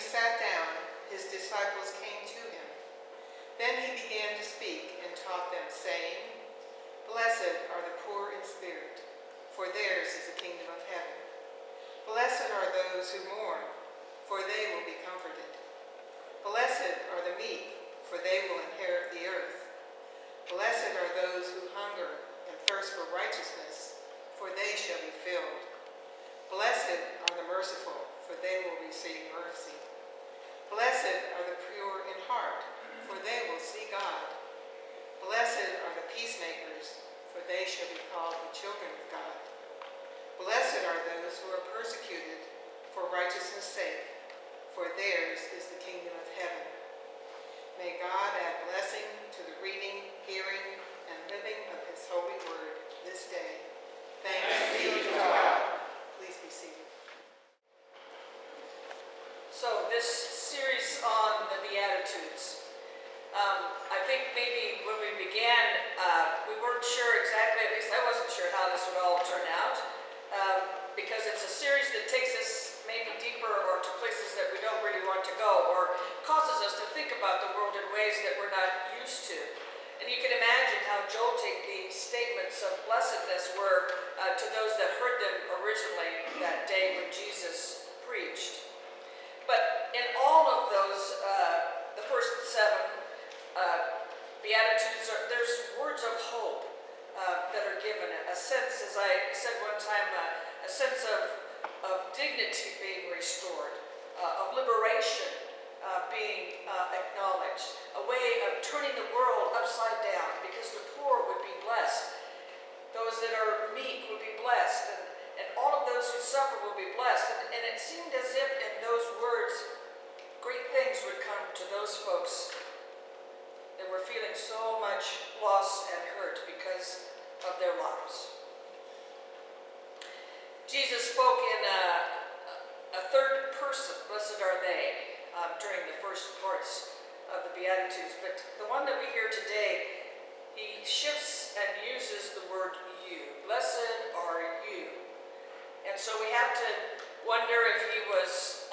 sat down, his disciples came to him. Then he began to speak and taught them, saying, "Blessed are the poor in spirit, for theirs is the kingdom of heaven. Blessed are those who mourn, for they will be comforted. Blessed are the meek, for they will inherit the earth. Blessed are those who hunger and thirst for righteousness, for they shall be filled. Blessed are the merciful, for they will receive mercy. Blessed are the pure in heart, for they will see God. Blessed are the peacemakers, for they shall be called the children of God. Blessed are those who are persecuted for righteousness' sake, for theirs is the kingdom of heaven." May God add blessing to the reading, hearing, and living of his holy word this day. Thanks be to God. Please be seated. So this series on the Beatitudes, I think maybe when we began, we weren't sure exactly, at least I wasn't sure how this would all turn out, because it's a series that takes us maybe deeper or to places that we don't really want to go, or causes us to think about the world in ways that we're not used to. And you can imagine how jolting the statements of blessedness were to those that heard them originally that day when Jesus preached. But in all of those, the first 7 Beatitudes, there's words of hope that are given. A sense, as I said one time, a sense of dignity being restored, of liberation being acknowledged, a way of turning the world upside down, because the poor would be blessed, those that are meek would be blessed, and all of those who suffer will be blessed. And it seemed as if in those words, great things would come to those folks that were feeling so much loss and hurt because of their lives. Jesus spoke in a third person, blessed are they, during the first parts of the Beatitudes. But the one that we hear today, he shifts and uses the word you. Blessed are you. And so we have to wonder if he was,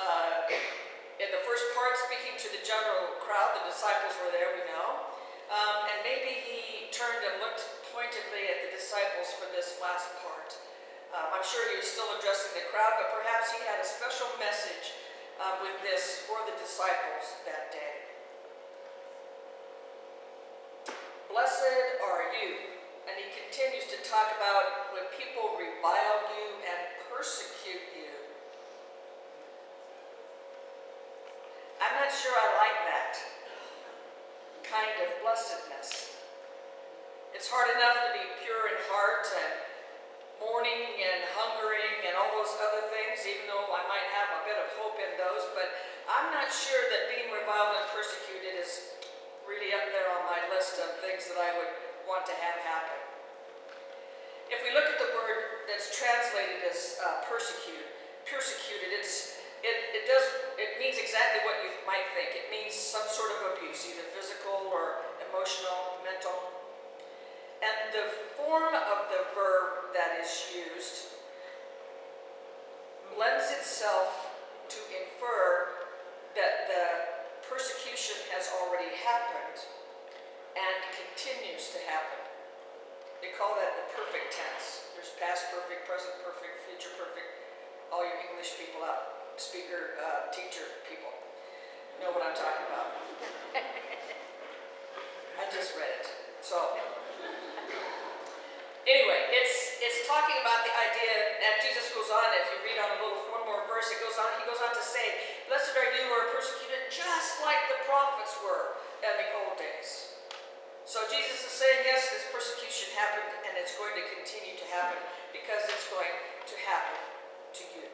in the first part, speaking to the general crowd. The disciples were there, we know. And maybe he turned and looked pointedly at the disciples for this last part. I'm sure he was still addressing the crowd, but perhaps he had a special message with this for the disciples that day. Blessed are you. And he continues to talk about when people revile you and persecute you. I'm not sure I like that kind of blessedness. It's hard enough to be pure in heart and mourning and hungering and all those other things, even though I might have a bit of hope in those, but I'm not sure that being reviled and persecuted is really up there on my list of things that I would want to have happen. If we look at the word that's translated as persecuted, it means exactly what you might think. It means some sort of abuse, either physical or emotional, mental. And the form of the verb that is used lends itself to infer that the persecution has already happened and continues to happen. They call that the perfect tense. There's past perfect, present perfect, future perfect. All your English people out, speaker, teacher people know what I'm talking about. I just read it. So anyway, it's talking about the idea, and Jesus goes on, if you read on one more verse, he goes on to say, blessed are you who are persecuted just like the prophets were in the old days. So Jesus is saying, yes, this persecution happened, and it's going to continue to happen because it's going to happen to you.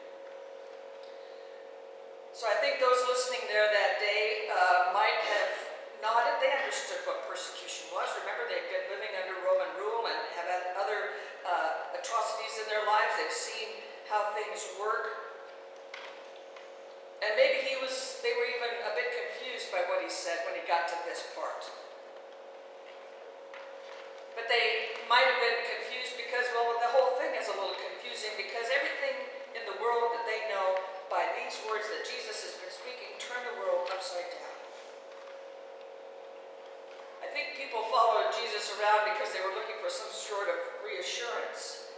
So I think those listening there that day might have nodded. They understood what persecution was. Remember, they've been living under Roman rule and have had other atrocities in their lives. They've seen how things work. And maybe they were even a bit confused by what he said when he got to this part. But they might have been confused because, well, the whole thing is a little confusing because everything in the world that they know by these words that Jesus has been speaking turn the world upside down. I think people followed Jesus around because they were looking for some sort of reassurance.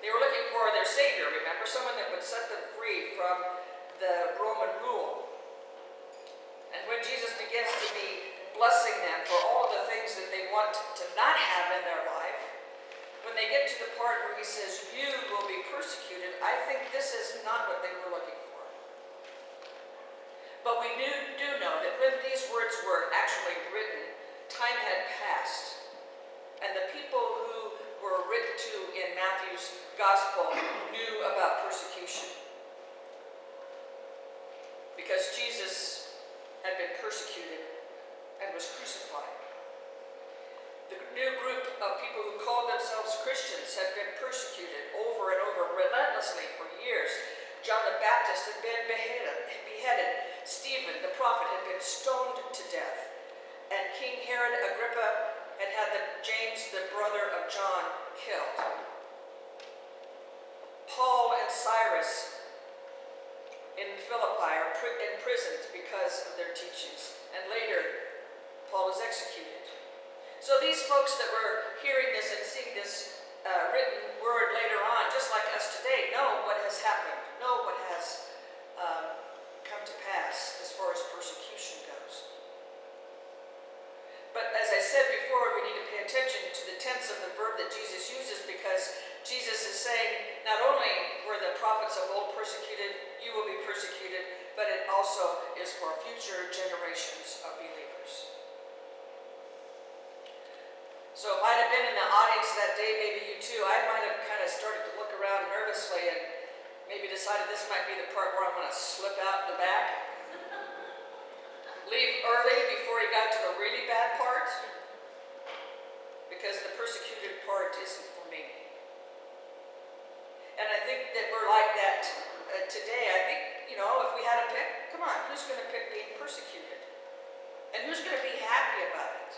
They were looking for their Savior, remember? Someone that would set them free from the Roman rule. And when Jesus begins to be blessing them for all of the things that they want to not have in their life, when they get to the part where he says, you will be persecuted, I think this is not what they were looking for. But we do know that when these words were actually written, time had passed. And the people who were written to in Matthew's gospel knew about persecution. Because Jesus had been persecuted and was crucified. The new group of people who called themselves Christians had been persecuted over and over relentlessly for years. John the Baptist had been beheaded. Stephen, the prophet, had been stoned to death. And King Herod Agrippa had had James, the brother of John, killed. Paul and Cyrus in Philippi are imprisoned because of their teachings. And later, Paul was executed. So these folks that were hearing this and seeing this written word later on, just like us today, know what has happened, know what has come to pass as far as persecution goes. But as I said before, we need to pay attention to the tense of the verb that Jesus uses, because Jesus is saying not only were the prophets of old persecuted, you will be persecuted, but it also is for future generations of believers. So if I'd have been in the audience that day, maybe you too, I might have kind of started to look around nervously and maybe decided this might be the part where I'm going to slip out the back. Leave early before he got to the really bad part, because the persecuted part isn't for me. And I think that we're like that today. I think, if we had a pick, come on, who's going to pick being persecuted? And who's going to be happy about it?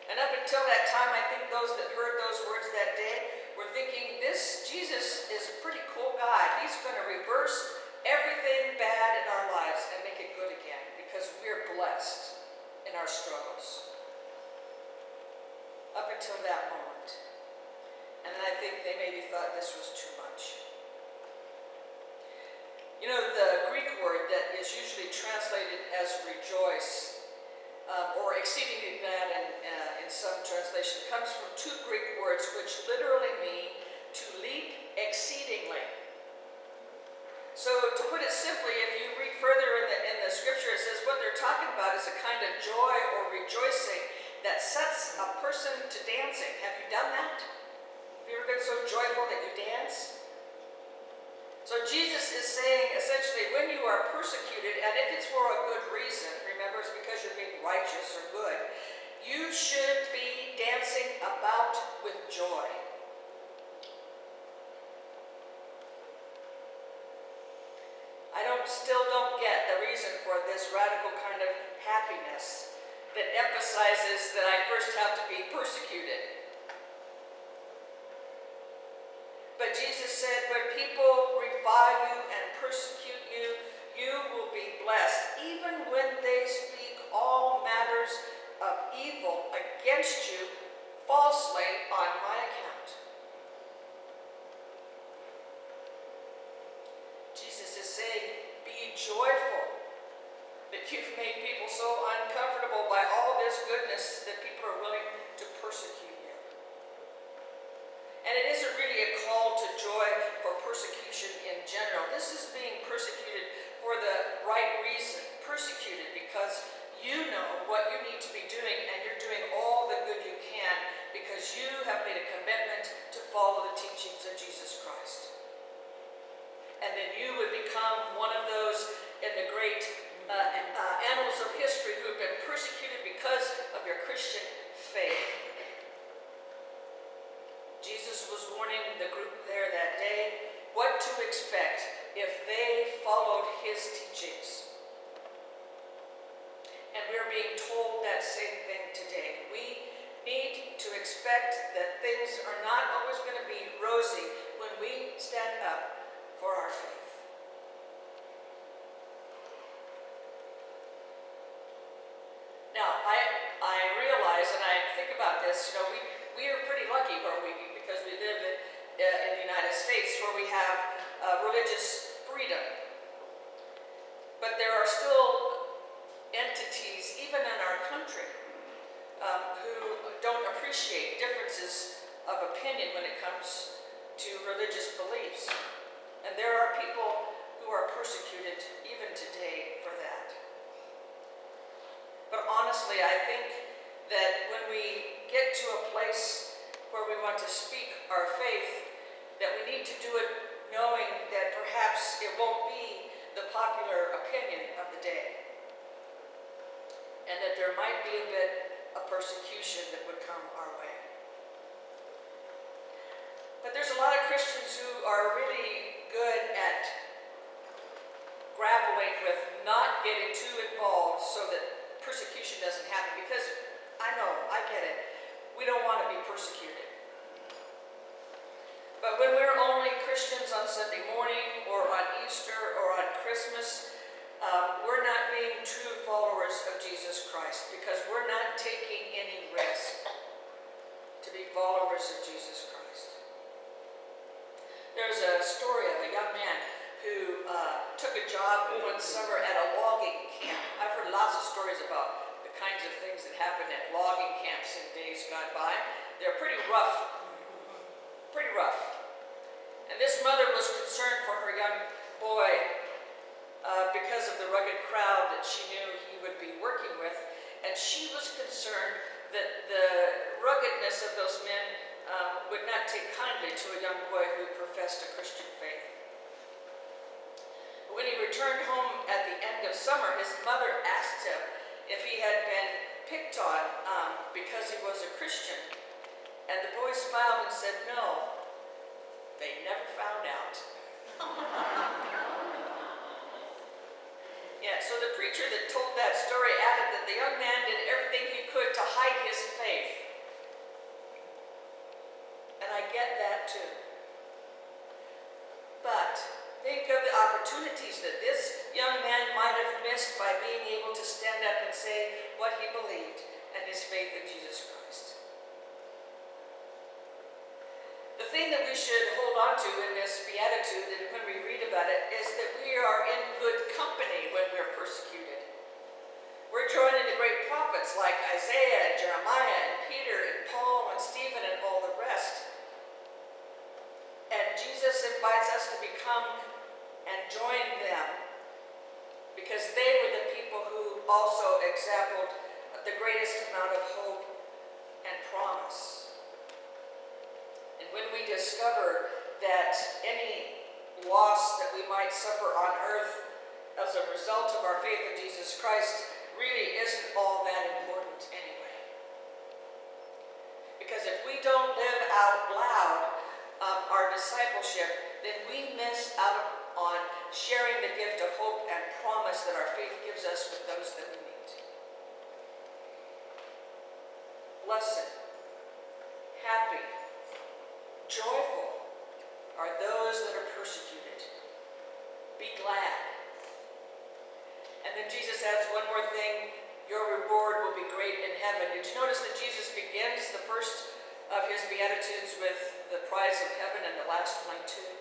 And up until that time, I think those that heard those words that day were thinking, this Jesus is a pretty cool guy. He's going to reverse everything bad in our lives and make it good again, because we're blessed in our struggles. Up until that moment. And then I think they maybe thought this was too much. The Greek word that is usually translated as rejoice, or exceedingly glad in some translation, comes from two Greek words which literally mean to leap exceedingly. So to put it simply, if you read further in the scripture, it says what they're talking about is a kind of joy or rejoicing that sets a person to dancing. Have you done that? Have you ever been so joyful that you dance? So Jesus is saying, essentially, when you are persecuted, and if it's for a good reason, remember it's because you're being righteous or good, you should be dancing about with joy. I still don't get the reason for this radical kind of happiness that emphasizes that I first have to be persecuted. But Jesus said, when people revile you and persecute you, you will be blessed, even when they speak all matters of evil against you falsely on my account. Jesus is saying, be joyful that you've made people so uncomfortable by all this goodness that people are willing to persecute you. And it isn't really a call to joy for persecution in general. This is being persecuted for the right reason. Persecuted because you know what you need to be doing, and you're doing all the good you can because you have made a commitment to follow the teachings of Jesus Christ. And then you would become one of those in the great annals of history who have been persecuted because of your Christian faith. Jesus was warning the group there that day what to expect if they followed his teachings. And we're being told that same thing today. We need to expect that things are not always going to be rosy when we stand up for our faith. I realize, and I think about this, we are pretty lucky because we live in the United States where we have religious freedom. But there are still entities, even in our country, who don't appreciate differences of opinion when it comes to religious beliefs. And there are people who are persecuted even today for that. But honestly, I think that when we get to a place where we want to speak our faith, that we need to do it knowing that perhaps it won't be the popular opinion of the day, and that there might be a bit of persecution that would come our way. But there's a lot of Christians who are really good at grappling with not getting too involved so that persecution doesn't happen, because I get it. We don't want to be persecuted. But when we're only Christians on Sunday morning or on Easter or on Christmas, we're not being true followers of Jesus Christ, because we're not taking any risk to be followers of Jesus Christ. There's a story of a young man who took a job one summer at a logging camp. I've heard lots of stories about the kinds of things that happen at logging camps in days gone by. They're pretty rough. And this mother was concerned for her young boy because of the rugged crowd that she knew he would be working with. And she was concerned that the ruggedness of those men would not take kindly to a young boy who professed a Christian faith. When he returned home at the end of summer, his mother asked him if he had been picked on because he was a Christian. And the boy smiled and said, "No, they never found out." Yeah, so the preacher that told that story added that the young man did everything he could to hide his faith. And I get that too. But think of the opportunities that this young man might have missed by being able to stand up and say what he believed and his faith in Jesus Christ. The thing that we should hold on to in this beatitude, and when we read about it, is that we are in good company when we're persecuted. We're joining the great prophets like Isaiah and Jeremiah and Peter and Paul and Stephen and all the rest. And Jesus invites us to become and join them, because they were the people who also exampled the greatest amount of hope and promise. And when we discover that any loss that we might suffer on earth as a result of our faith in Jesus Christ really isn't all that important anyway. Because if we don't live out loud our discipleship, then we miss out on sharing the gift of hope and promise that our faith gives us with those that we meet. Blessed, happy, joyful are those that are persecuted. Be glad. And then Jesus adds one more thing: your reward will be great in heaven. Did you notice that Jesus begins the first of his Beatitudes with the prize of heaven and the last one too?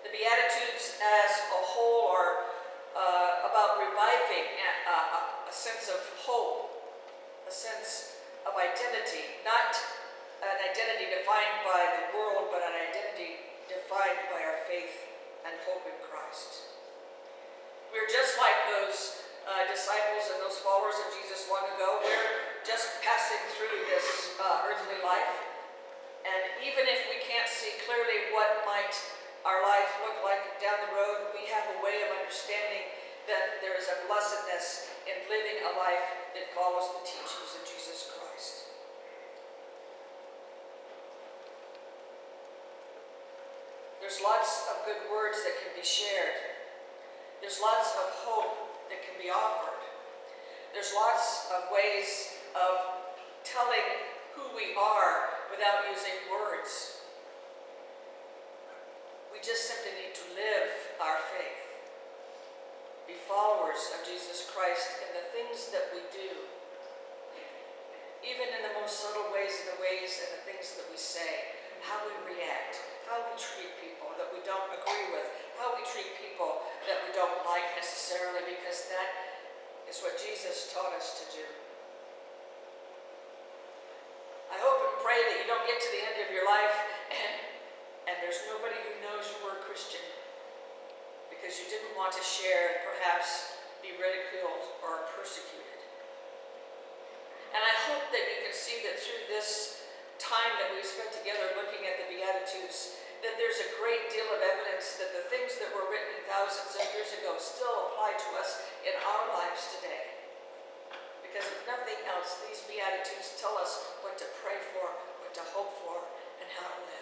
The Beatitudes as a whole are about reviving a sense of hope, a sense of identity, not an identity defined by the world, but an identity defined by our faith and hope in Christ. We're just like those disciples and those followers of Jesus long ago. We're just passing through this earthly life. And even if we can't see clearly what might our life look like down the road, we have a way of understanding that there is a blessedness in living a life that follows the teachings of Jesus Christ. There's lots of good words that can be shared. There's lots of hope that can be offered. There's lots of ways of telling who we are without using words. We just simply need to live our faith, be followers followers of Jesus Christ in the things that we do, even in the most subtle ways and the things that we say, how we react, how we treat people that we don't agree with, how we treat people that we don't like necessarily, because that is what Jesus taught us to do. I hope and pray that you don't get to the end of your life and there's nobody who knows you were a Christian because you didn't want to share and perhaps be ridiculed or persecuted. And I hope that you can see that through this time that we've spent together looking at the Beatitudes, that there's a great deal of evidence that the things that were written thousands of years ago still apply to us in our lives today. Because if nothing else, these Beatitudes tell us what to pray for, what to hope for, and how to live.